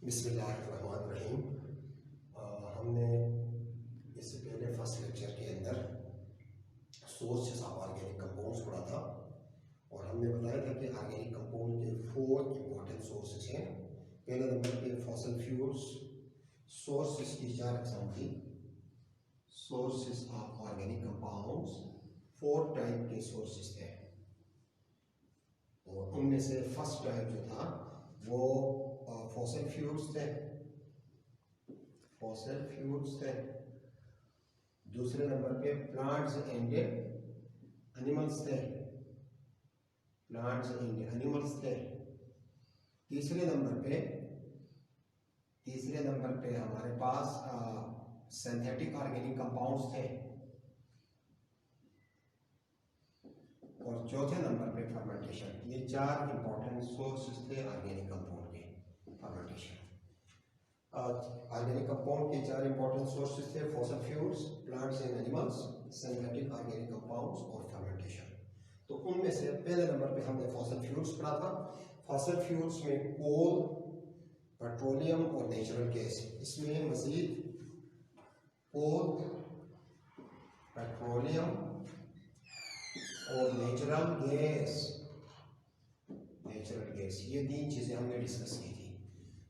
बिस्मिल्लाहिर्रहमानिर्रहीम। हमने इससे पहले फर्स्ट लेक्चर के अंदर सोर्सेस ऑफ ऑर्गेनिक कंपाउंड्स पढ़ा था और हमने बताया था कि ऑर्गेनिक कंपाउंड के 4 इंपॉर्टेंट सोर्सेस हैं। पहले नंबर पे फॉसिल फ्यूल्स। सोर्सेस की 4 अक़साम थी। Sources of organic compounds 4 type के सोर्सेस थे और उनमें से फर्स्ट टाइप जो था वो फॉसिल फ्यूल्स थे। फॉसिल फ्यूल्स थे। दूसरे नंबर पे प्लांट्स एंड एनिमल्स थे। प्लांट्स एंड एनिमल्स थे। तीसरे नंबर पे हमारे पास सिंथेटिक ऑर्गेनिक कंपाउंड्स थे और चौथे नंबर पे फर्मेंटेशन। ये 4 इंपॉर्टेंट सोर्सेस थे ऑर्गेनिक कंपाउंड के। फर्मेंटेशन ऑर्गेनिक कंपाउंड के 4 इंपॉर्टेंट सोर्सेस थे: fossil fuels, plants and animals, synthetic organic compounds और फर्मेंटेशन। तो उनमें से पहले नंबर पे हमने फॉसिल फ्यूल्स पढ़ा था। फॉसिल फ्यूल्स में कोल, पेट्रोलियम और नेचुरल गैस। इसमें मजीद कोल, पेट्रोलियम और नेचुरल गैस ये 3 चीजें हमने डिस्कस की थी।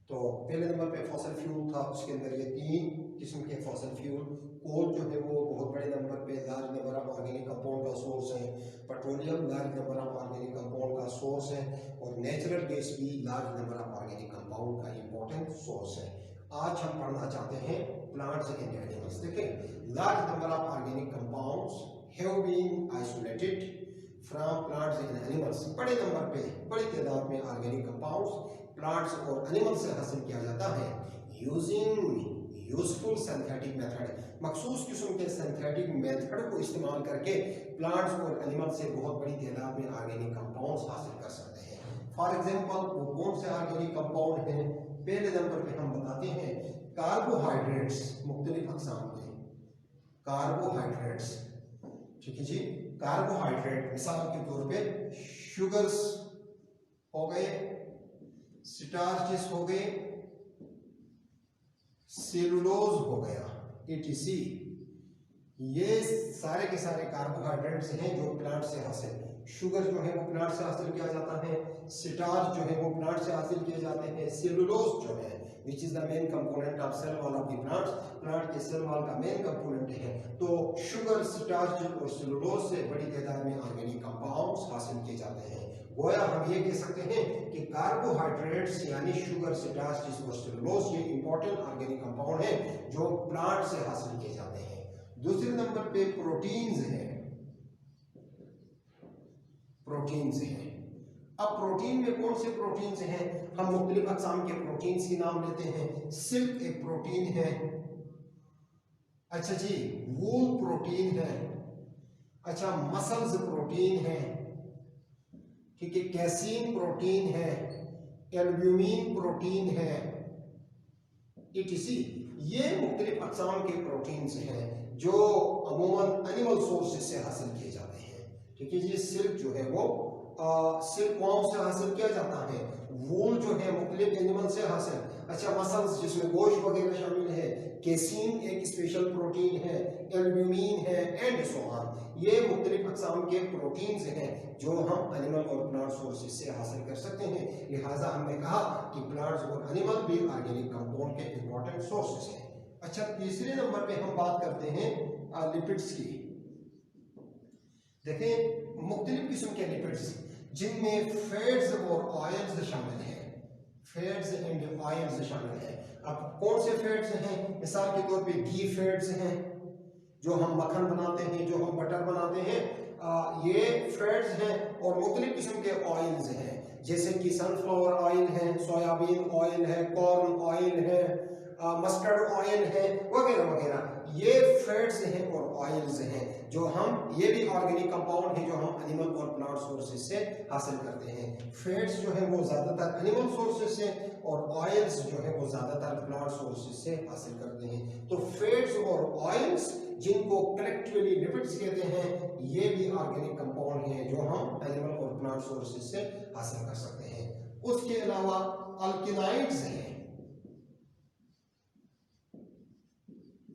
तो पहले नंबर पे फॉसिल फ्यूल था, उसके अंदर ये 3 किस्म के फॉसिल फ्यूल। कोल जो है वो बहुत बड़े नंबर पे large number of organic compound का सोर्स है। Petroleum large number of organic compound का सोर्स है और नेचुरल गैस भी large number of organic compound का इंपॉर्टेंट सोर्स है। आज हम पढ़ना चाहते हैं प्लांट्स एंड एनिमल्स। देखें, large number of organic compounds have been isolated from plants and animals. बड़े नंबर पे बड़ी तादाद में ऑर्गेनिक कंपाउंड्स प्लांट्स और एनिमल्स से हासिल किया जाता है यूजिंग यूजफुल सिंथेटिक मेथड। मखसूस किस्म के सिंथेटिक मेथड को इस्तेमाल करके प्लांट्स और एनिमल्स से बहुत बड़ी तादाद में ऑर्गेनिक कंपाउंड्स हासिल कर सकते हैं। फॉर एग्जांपल वो कौन से ऑर्गेनिक कंपाउंड हैं? पहले नंबर पे हम बताते हैं कार्बोहाइड्रेट्स, मुख्तलिफ अक़साम के कार्बोहाइड्रेट्स। ठीक है जी, कार्बोहाइड्रेट मिसाल के तौर पे शुगर्स हो गए, स्टार्चेस हो गए, सेलुलोज हो गया, etc। ये सारे के सारे कार्बोहाइड्रेट्स हैं जो प्लांट से हासिल। शुगर जो है वो प्लांट से हासिल किया जाता है, स्टार्च जो है वो प्लांट से हासिल किए जाते हैं, सेलुलोज जो है which is the main component of cell wall of the plants, plant के सेल वॉल का मेन कंपोनेंट है। तो शुगर, स्टार्च और सेलुलोज से बड़ी तादाद में ऑर्गेनिक कंपाउंड्स हासिल किए जाते हैं। गोया हम ये कह सकते हैं कि कार्बोहाइड्रेट्स यानी शुगर, स्टार्च और सेलुलोज ये इंपॉर्टेंट ऑर्गेनिक कंपाउंड है जो प्लांट से हासिल किए जाते हैं। दूसरे नंबर पे प्रोटीन्स हैं। अब प्रोटीन में कौन से प्रोटीन्स हैं? हम मुख्तलिफ अक़साम के प्रोटीन्स के नाम लेते हैं। सिल्क एक प्रोटीन है, अच्छा जी, वूल प्रोटीन है, अच्छा मसल्स प्रोटीन है, ठीक है, कैसीन प्रोटीन है, एल्ब्यूमिन प्रोटीन है, etc। ये मुख्तलिफ अक़साम के प्रोटीन्स हैं जो अमूमन एनिमल सोर्सेज से हासिल किए जाते हैं। ठीक है जी, सिल्क जो है वो सिल्क वर्म से हासिल किया जाता है, वूल जो है मुख्तलिफ एनिमल से हासिल, अच्छा मसल्स जिसमें गोश्त वगैरह शामिल है, कैसीन एक स्पेशल प्रोटीन है, एल्ब्यूमिन है एंड सो ऑन। ये मुख्तलिफ अक़साम के प्रोटीन्स हैं जो हम एनिमल और प्लांट सोर्सेज से हासिल कर सकते हैं। लिहाजा हमने कहा कि प्लांट्स और एनिमल भी ऑर्गेनिक कंपाउंड के इंपॉर्टेंट सोर्सेज हैं। अच्छा, तीसरे नंबर पे हम बात करते हैं लिपिड्स की। देखें, मुख्तलिफ किस्म के लिपिड्स जिनमें फैट्स और ऑयल्स शामिल हैं। फैट्स एंड ऑयल्स शामिल हैं। अब कौन से फैट्स हैं? मिसाल के तौर पे घी फैट्स हैं जो हम मक्खन बनाते हैं, जो हम बटर बनाते हैं, ये फैट्स हैं। और मुख्तलिफ किस्म के ऑयल्स हैं जैसे कि सनफ्लावर ऑयल है, सोयाबीन ऑयल है, कॉर्न ऑयल है, मस्टर्ड ऑयल है वगैरह वगैरह। ये फैट्स हैं और ऑयल्स हैं जो हम, ये भी ऑर्गेनिक कंपाउंड है जो हम एनिमल और प्लांट सोर्सेज से हासिल करते हैं। फैट्स जो है वो ज्यादातर एनिमल सोर्सेज से और ऑयल्स जो है वो ज्यादातर प्लांट सोर्सेज से हासिल करते हैं। तो फैट्स और ऑयल्स जिनको कलेक्टिवली लिपिड्स कहते हैं, ये भी ऑर्गेनिक कंपाउंड हैं जो हम एनिमल और प्लांट सोर्सेज से हासिल कर सकते हैं। उसके अलावा अल्किनाइड्स हैं।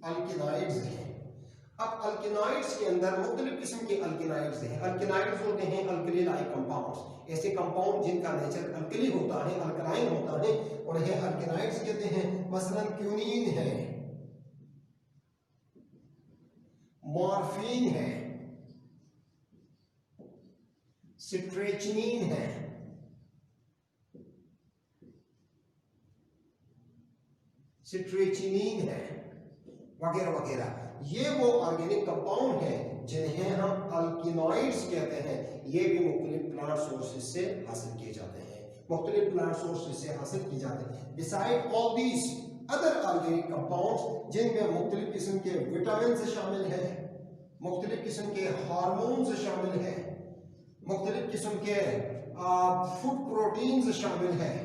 अल्किनाइड्स हैं। अब अल्किनाइड्स के अंदर मुख्तलिफ किस्म के अल्किनाइड्स हैं। अल्किनाइड्स होते हैं अल्कली लाइक कंपाउंड्स, ऐसे कंपाउंड जिनका नेचर अल्कली होता है, अल्कलाइन होता है, उन्हें अल्किनाइड्स कहते हैं। मसलन क्यूनीन है, मॉर्फिन है, सिट्रेचनिन है, सिट्रेचनिन है, वगैरह वगैरह। ये वो ऑर्गेनिक कंपाउंड हैं जिन्हें हम अल्किनॉइड्स कहते हैं। ये भी मुख्तलिफ प्लांट सोर्सेज से हासिल किए जाते हैं, मुख्तलिफ प्लांट सोर्सेज से हासिल किए जाते हैं। Beside all these other organic compounds जिनमें मुख्तलिफ किस्म के विटामिन शामिल हैं, मुख्तलिफ किस्म के हार्मोन्स शामिल हैं, मुख्तलिफ किस्म के फूड प्रोटीन्स शामिल हैं,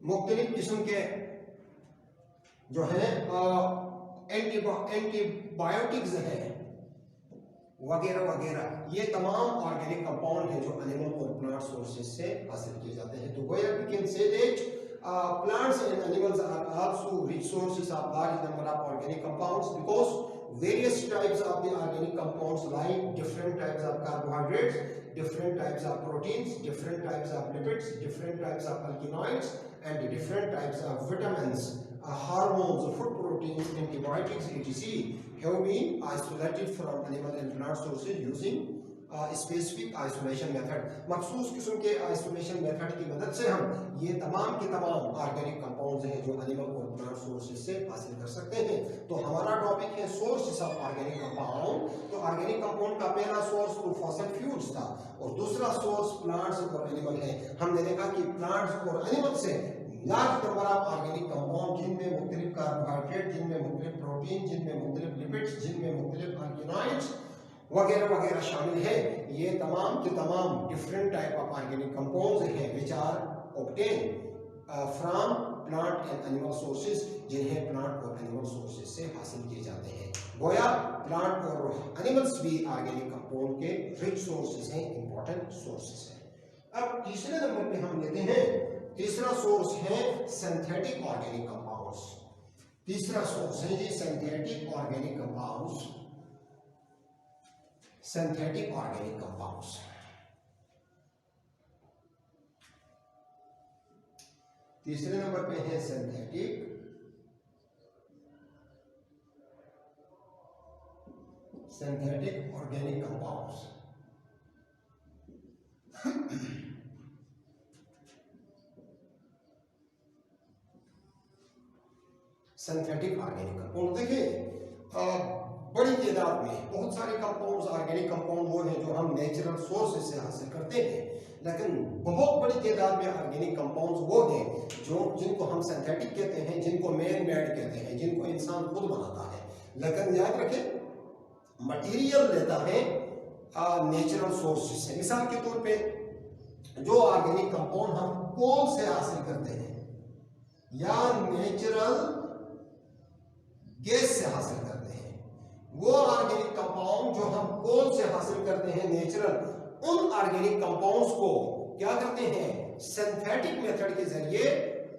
मुख्तलिफ किस्म के जो है एंटीबायोटिक्स हैं, वगैरह वगैरह। ये तमाम ऑर्गेनिक कंपाउंड हैं जो एनिमल और प्लांट सोर्सेज से हासिल किए जाते हैं। तो गोया we can say that plants and animals are also rich sources of large number of organic compounds because various types of the organic compounds like different types of carbohydrates, different types of proteins, different types of lipids, different types of alkaloids and different types of vitamins, hormones, food proteins, antibiotics, etc. have been isolated from animal and plant sources using specific isolation method. मखसूस किस्म के isolation method की मदद से हम ये तमाम के तमाम ऑर्गेनिक कंपाउंड्स हैं जो एनिमल और प्लांट सोर्सेज से हासिल कर सकते हैं। तो हमारा टॉपिक है सोर्सेस ऑफ ऑर्गेनिक कंपाउंड। तो ऑर्गेनिक कंपाउंड का पहला सोर्स तो फॉसिल फ्यूल्स था और दूसरा सोर्स प्लांट्स और एनिमल है। हमने देखा कि प्लांट्स और एनिमल से large number of organic compound जिनमें मुख्तलिफ कार्बोहाइड्रेट, जिनमें मुख्तलिफ प्रोटीन, जिनमें मुख्तलिफ लिपिड्स, जिनमें मुख्तलिफ अल्कलॉइड्स वगैरह वगैरह शामिल है। ये तमाम के तमाम different type of organic compounds हैं which are obtain from plant and animal sources, जिन्हें प्लांट और एनिमल सोर्सेज से हासिल किए जाते हैं। गोया प्लांट और एनिमल्स भी ऑर्गेनिक कंपाउंड के रिच सोर्सेज हैं, इंपॉर्टेंट सोर्सेज हैं। अब तीसरे नंबर पे हम लेते हैं, तीसरा सोर्स है सिंथेटिक ऑर्गेनिक कंपाउंड्स। तीसरा सोर्स है जी synthetic organic compounds, synthetic organic compounds. तीसरे नंबर पे है synthetic organic compounds. Synthetic organic compound देखिए बड़ी तादाद में बहुत सारे कंपाउंड्स ऑर्गेनिक कंपाउंड वो हैं जो हम नेचुरल सोर्सेज से हासिल करते हैं, लेकिन बहुत बड़ी तादाद में ऑर्गेनिक कंपाउंड्स वो हैं जो जिनको हम सिंथेटिक कहते हैं, जिनको मैन मेड कहते हैं, जिनको इंसान खुद बनाता है। लेकिन याद रखें मटेरियल लेता है नेचुरल सोर्सेज से। मिसाल के तौर पे जो ऑर्गेनिक कंपाउंड हम कोल से हासिल करते हैं या नेचुरल गैस से हासिल करते हैं, वो ऑर्गेनिक कंपाउंड जो हम कोल से हासिल करते हैं नेचुरल, उन ऑर्गेनिक कंपाउंड्स को क्या करते हैं सिंथेटिक मेथड के जरिए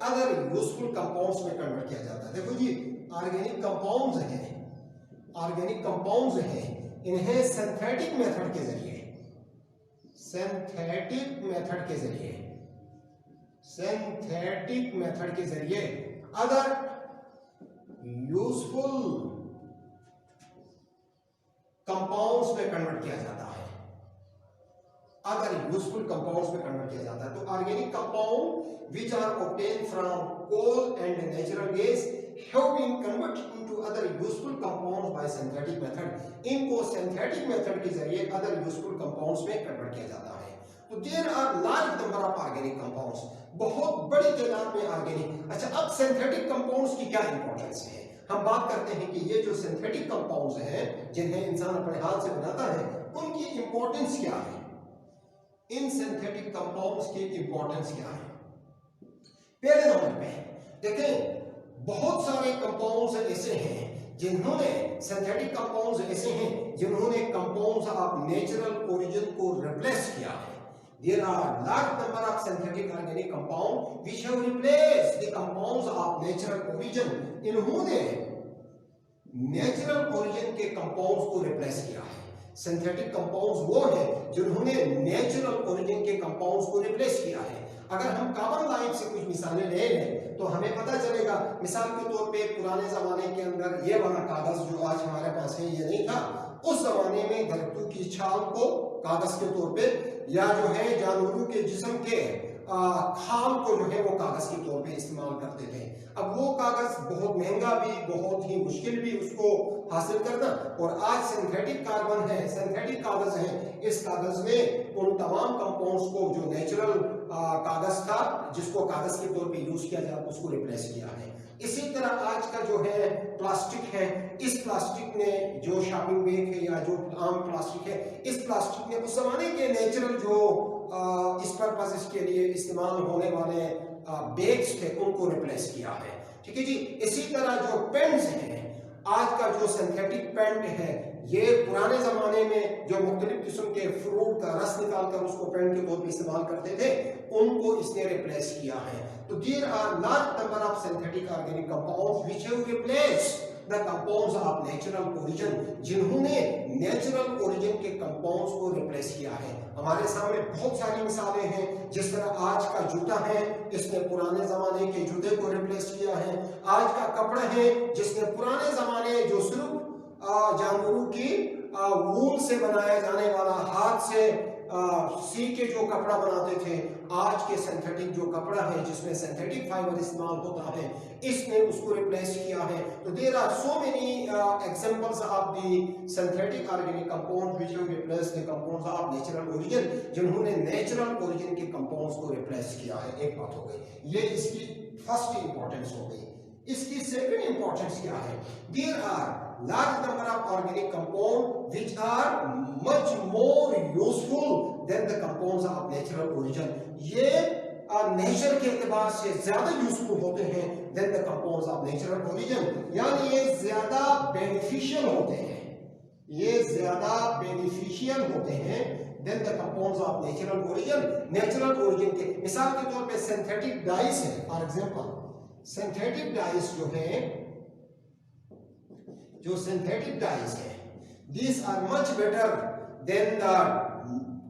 अदर यूजफुल कंपाउंड्स में कन्वर्ट किया जाता है। देखो जी ऑर्गेनिक कंपाउंड्स हैं, इन्हें सिंथेटिक मेथड के जरिए अदर यूजफुल कंपाउंड्स में कन्वर्ट किया जाता है, तो organic compound which are obtain from coal and natural gas have been converted into other useful compounds by synthetic method. इनको सिंथेटिक मेथड के जरिए अदर यूजफुल कंपाउंड्स में कन्वर्ट किया जाता है। तो there are large number of organic compounds, बहुत बड़ी तादाद में ऑर्गेनिक। अच्छा अब सिंथेटिक कंपाउंड्स की क्या इंपॉर्टेंस है? हम बात करते हैं कि ये जो सिंथेटिक कंपाउंड्स हैं जिन्हें इंसान अपने हाथ से बनाता है, उनकी इंपॉर्टेंस क्या है? इन सिंथेटिक कंपाउंड्स की इंपॉर्टेंस क्या है? पहले नंबर पे देखें बहुत सारे कंपाउंड्स ऐसे हैं जिन्होंने सिंथेटिक कंपाउंड्स ऐसे हैं जिन्होंने कंपाउंड्स ऑफ नेचुरल ओरिजिन को रिप्लेस किया है। There are large number of synthetic organic compounds which have replaced the compounds of natural origin। इन्होंने नेचुरल ओरिजिन के कंपाउंड्स को रिप्लेस किया है। सिंथेटिक कंपाउंड्स वो हैं जिन्होंने नेचुरल ओरिजिन के कंपाउंड्स को रिप्लेस किया है। अगर हम कार्बन लाइफ से कुछ मिसालें ले लें तो हमें पता चलेगा, मिसाल के तौर पे पुराने जमाने के अंदर ये वाला कागज जो आज हमारे पास है ये नहीं था। उस जमाने में दरख्तों की छाल को कागज के तौर पे या जो है जानवरों के जिस्म के खाल को जो है वो कागज के तौर पे इस्तेमाल करते थे। अब वो कागज बहुत महंगा भी, बहुत ही मुश्किल भी उसको हासिल करना, और आज सिंथेटिक कार्बन है, सिंथेटिक कागज है। इस कागज में उन तमाम कंपाउंड्स को जो नेचुरल कागज था जिसको कागज के तौर पे यूज किया जाता उसको रिप्लेस किया है। इसी तरह आज का जो है प्लास्टिक है, इस प्लास्टिक ने जो शॉपिंग बैग है या जो आम प्लास्टिक है, इस प्लास्टिक ने उस जमाने के नेचुरल जो इस पर्पस के लिए इस्तेमाल होने वाले बैग्स थे उनको रिप्लेस किया है। ठीक है जी। इसी तरह जो पेन्स हैं, आज का जो सिंथेटिक पेंट है, ये पुराने जमाने में जो मुख्तलिफ किस्म के फ्रूट का रस निकालकर उसको पेंट के तौर पर इस्तेमाल करते थे उनको इसने रिप्लेस किया है। तो there are large number of synthetic organic compounds which have replaced the compounds of natural origin, जिन्होंने नेचुरल ओरिजिन के कंपाउंड्स को रिप्लेस किया है। हमारे सामने बहुत सारी मिसालें हैं। जिस तरह आज का जूता है, इसने पुराने जमाने के जूते को रिप्लेस किया है। आज का कपड़ा है जिसने पुराने जमाने जो सिर्फ जानवरों की वूल से बनाया जाने वाला हाथ से सी के जो कपड़ा बनाते थे, आज के सिंथेटिक जो कपड़ा है जिसमें सिंथेटिक फाइबर इस्तेमाल होता है, इसने उसको रिप्लेस किया है। तो there are so many examples of the synthetic organic compounds which have replaced the compounds of natural origin, जिन्होंने नेचुरल ओरिजिन के कंपाउंड्स को रिप्लेस किया है। एक बात हो गई, ये इसकी फर्स्ट इंपॉर्टेंस हो गई। इसकी सेकंड इंपॉर्टेंस क्या है? There are large number of organic compounds which are much more useful than the compounds of natural origin. ये नेचर के एतबार से ज्यादा यूजफुल होते हैं than the compounds of natural origin, यानी ये ज्यादा बेनिफिशियल होते हैं, ये ज्यादा बेनिफिशियल होते हैं than the compounds of natural origin. Natural origin के मिसाल के तौर पे सिंथेटिक डाइस है, फॉर एग्जांपल सिंथेटिक डाइस जो सिंथेटिक डाइस है, these are much better than the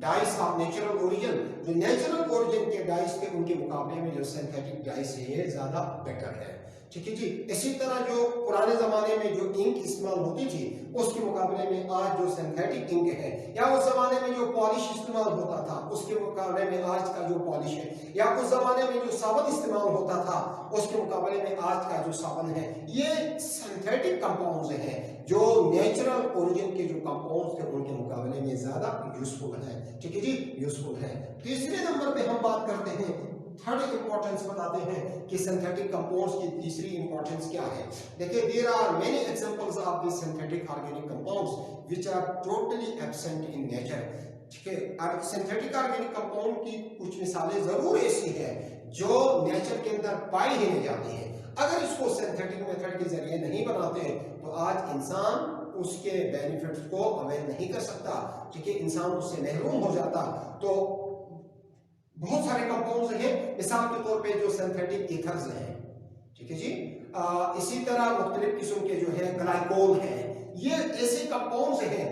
dice of natural origin. जो नेचुरल ओरिजिन के डाइस थे उनके मुकाबले में जो सिंथेटिक डाइस है ये ज्यादा बेटर है। ठीक है जी। इसी तरह जो पुराने जमाने में जो इंक इस्तेमाल होती थी उसके मुकाबले में आज जो सिंथेटिक इंक है, या उस जमाने में जो पॉलिश इस्तेमाल होता था उसके मुकाबले में आज का जो पॉलिश है, या उस जमाने में जो साबुन इस्तेमाल होता था उसके मुकाबले में आज का जो साबुन है, ये सिंथेटिक कंपाउंड्स हैं जो नेचुरल ओरिजिन के जो कंपाउंड्स थे उनके मुकाबले में ज्यादा यूजफुल है। ठीक है जी, यूजफुल है। तीसरे नंबर पे हम बात करते हैं, थर्ड इंपॉर्टेंस बताते हैं कि सिंथेटिक कंपाउंड्स की तीसरी इंपॉर्टेंस क्या है। देखिए, there are many examples of the synthetic organic compounds which are totally absent in nature. ठीक है, और सिंथेटिक ऑर्गेनिक कंपाउंड की कुछ मिसालें जरूर ऐसी हैं जो नेचर के अंदर पाई ही नहीं जाती है। अगर इसको सिंथेटिक मेथड के जरिए नहीं बनाते तो आज इंसान उसके बेनिफिट्स को अवेल नहीं कर सकता। ठीक है, इंसान उससे महरूम हो जाता। तो बहुत सारे कंपाउंड्स हैं, मिसाल के तौर पे जो सिंथेटिक ईथर्स हैं, ठीक है जी, इसी तरह मुख्तलिफ किस्म के जो है ग्लाइकोल है, ये ऐसे कंपाउंड्स हैं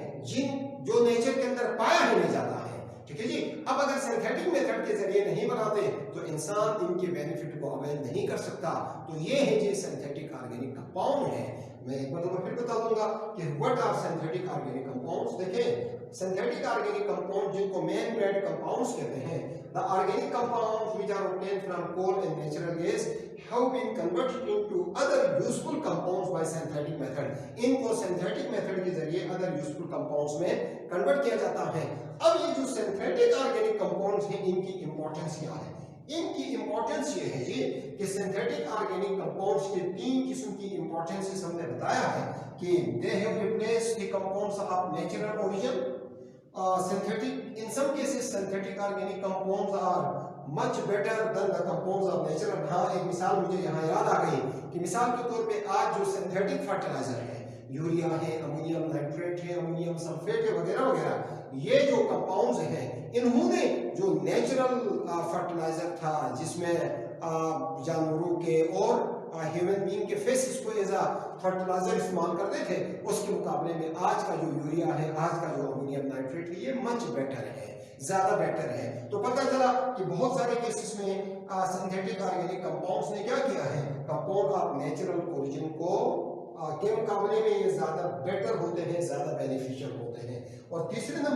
जो नेचर के अंदर पाया ही नहीं जाता है। ठीक है जी। अब अगर सिंथेटिक मेथड के जरिए नहीं बनाते तो इंसान इनके बेनिफिट को अवेल नहीं कर सकता। तो ये है जी सिंथेटिक ऑर्गेनिक कंपाउंड है। मैं एक बार फिर बता दूंगा कि what are synthetic organic compounds. देखें, सिंथेटिक ऑर्गेनिक कंपाउंड जिनको मेन मेड कंपाउंड्स कहते हैं, the organic compounds which are obtained from coal and natural gas have been converted into other useful compounds by synthetic method. इनको synthetic method के जरिए other useful compounds में convert किया जाता है। अब ये जो सिंथेटिक ऑर्गेनिक कंपाउंड्स हैं इनकी इंपॉर्टेंस क्या है? इनकी इंपॉर्टेंस ये है जी कि सिंथेटिक ऑर्गेनिक कंपाउंड्स के तीन किस्म की इंपॉर्टेंस हमने बताया है कि they have replaced the compounds of natural origin. synthetic, in some cases synthetic organic compounds are much better than the compounds of natural। हाँ, एक मिसाल मुझे यहाँ याद आ गई कि मिसाल के तौर पे आज जो सिंथेटिक फर्टिलाइजर है, यूरिया है, अमोनियम नाइट्रेट है, अमोनियम सल्फेट है, वगैरह वगैरह, ये जो कंपाउंड्स हैं इन्होंने जो नेचुरल फर्टिलाइजर था जिसमें जानवरों के और ह्यूमन बीइंग के फेसिस को एज अ फर्टिलाइजर इस्तेमाल करते थे, उसके मुकाबले में आज का जो यूरिया है, आज का जो अमोनियम नाइट्रेट है, ये मच बेटर है, ज्यादा बेटर है। तो पता चला कि बहुत सारे केसेस में सिंथेटिक ऑर्गेनिक कंपाउंड्स ने क्या किया है, कंपाउंड ऑफ नेचुरल ओरिजिन को के मुकाबले में ये ज्यादा बेटर होते हैं, ज्यादा बेनिफिशियल होते हैं। और तीसरे नंबर